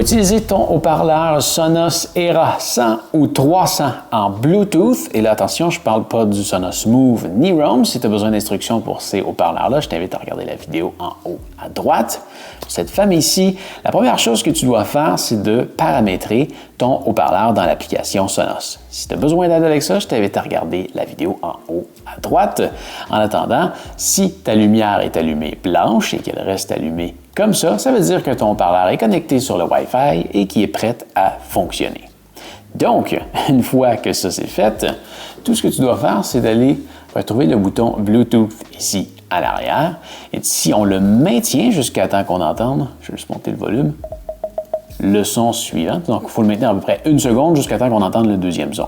Pour utiliser ton haut-parleur Sonos Era 100 ou 300 en Bluetooth, et là, attention, je ne parle pas du Sonos Move ni Roam. Si tu as besoin d'instructions pour ces haut-parleurs-là, je t'invite à regarder la vidéo en haut à droite. Pour cette famille-ci, la première chose que tu dois faire, c'est de paramétrer ton haut-parleur dans l'application Sonos. Si tu as besoin d'aide avec ça, je t'invite à regarder la vidéo en haut à droite. En attendant, si ta lumière est allumée blanche et qu'elle reste allumée comme ça veut dire que ton haut-parleur est connecté sur le Wi-Fi et qu'il est prêt à fonctionner. Donc, une fois que ça c'est fait, tout ce que tu dois faire, c'est d'aller retrouver le bouton Bluetooth ici à l'arrière. Et si on le maintient jusqu'à temps qu'on entende, je vais juste monter le volume, le son suivant. Donc, il faut le maintenir à peu près 1 seconde jusqu'à temps qu'on entende le deuxième son.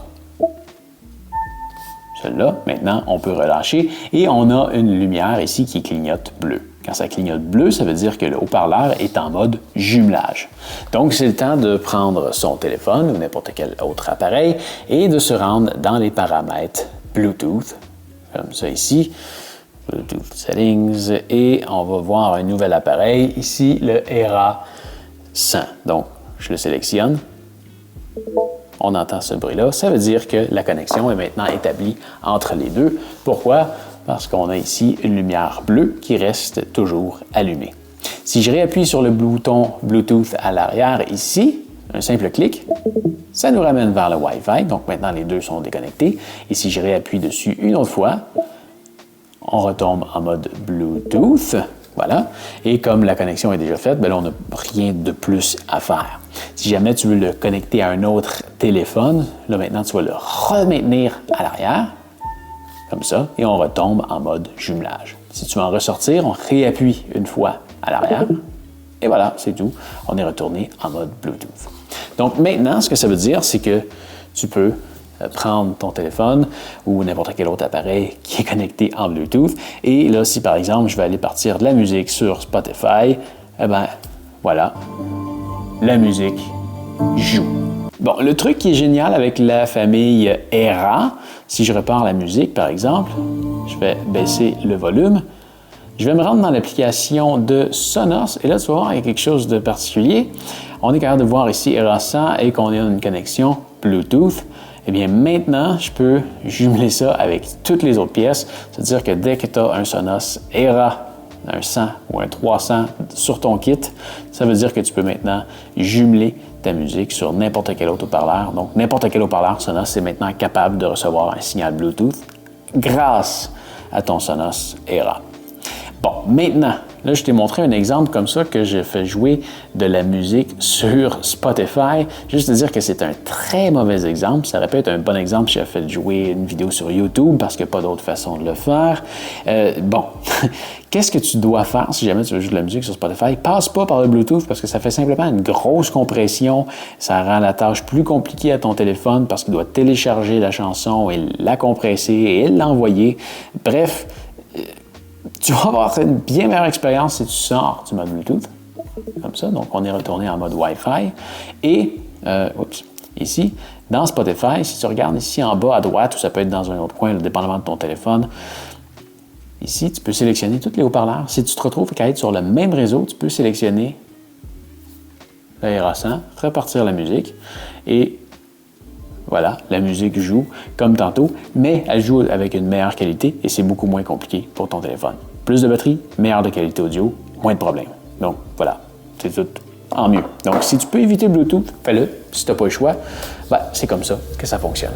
Celui-là, maintenant, on peut relâcher et on a une lumière ici qui clignote bleu. Quand ça clignote bleu, ça veut dire que le haut-parleur est en mode jumelage. Donc, c'est le temps de prendre son téléphone ou n'importe quel autre appareil et de se rendre dans les paramètres Bluetooth, comme ça ici, Bluetooth Settings, et on va voir un nouvel appareil, ici le Era 100. Donc, je le sélectionne. On entend ce bruit-là. Ça veut dire que la connexion est maintenant établie entre les deux. Pourquoi? Parce qu'on a ici une lumière bleue qui reste toujours allumée. Si je réappuie sur le bouton Bluetooth à l'arrière ici, un simple clic, ça nous ramène vers le Wi-Fi. Donc maintenant, les deux sont déconnectés. Et si je réappuie dessus une autre fois, on retombe en mode Bluetooth. Voilà. Et comme la connexion est déjà faite, bien là, on n'a rien de plus à faire. Si jamais tu veux le connecter à un autre téléphone, là maintenant, tu vas le remaintenir à l'arrière, comme ça, et on retombe en mode jumelage. Si tu veux en ressortir, on réappuie une fois à l'arrière, et voilà, c'est tout. On est retourné en mode Bluetooth. Donc maintenant, ce que ça veut dire, c'est que tu peux prendre ton téléphone ou n'importe quel autre appareil qui est connecté en Bluetooth. Et là, si par exemple, je vais aller partir de la musique sur Spotify, eh bien, voilà, la musique joue. Bon, le truc qui est génial avec la famille Era, si je repars la musique, par exemple, je vais baisser le volume, je vais me rendre dans l'application de Sonos, et là, tu vas voir, il y a quelque chose de particulier. On est capable de voir ici Era 100 et qu'on a une connexion Bluetooth. Eh bien, maintenant, je peux jumeler ça avec toutes les autres pièces. C'est-à-dire que dès que tu as un Sonos Era, un 100 ou un 300 sur ton kit, ça veut dire que tu peux maintenant jumeler ta musique sur n'importe quel autre haut-parleur. Donc, n'importe quel haut-parleur Sonos est maintenant capable de recevoir un signal Bluetooth grâce à ton Sonos Era. Bon, maintenant, là, je t'ai montré un exemple comme ça que j'ai fait jouer de la musique sur Spotify. Juste te dire que c'est un très mauvais exemple. Ça aurait pu être un bon exemple si j'avais fait jouer une vidéo sur YouTube parce qu'il n'y a pas d'autre façon de le faire. Bon, qu'est-ce que tu dois faire si jamais tu veux jouer de la musique sur Spotify? Passe pas par le Bluetooth parce que ça fait simplement une grosse compression. Ça rend la tâche plus compliquée à ton téléphone parce qu'il doit télécharger la chanson et la compresser et l'envoyer. Bref, tu vas avoir une bien meilleure expérience si tu sors du mode Bluetooth, comme ça. Donc, on est retourné en mode Wi-Fi. Et, ici, dans Spotify, si tu regardes ici en bas à droite, ou ça peut être dans un autre coin, dépendamment de ton téléphone, ici, tu peux sélectionner tous les haut-parleurs. Si tu te retrouves qu'à être sur le même réseau, tu peux sélectionner le Era 100, repartir la musique, et voilà, la musique joue comme tantôt, mais elle joue avec une meilleure qualité et c'est beaucoup moins compliqué pour ton téléphone. Plus de batterie, meilleure de qualité audio, moins de problèmes. Donc voilà, c'est tout en mieux. Donc si tu peux éviter le Bluetooth, fais-le. Si tu n'as pas le choix, ben, c'est comme ça que ça fonctionne.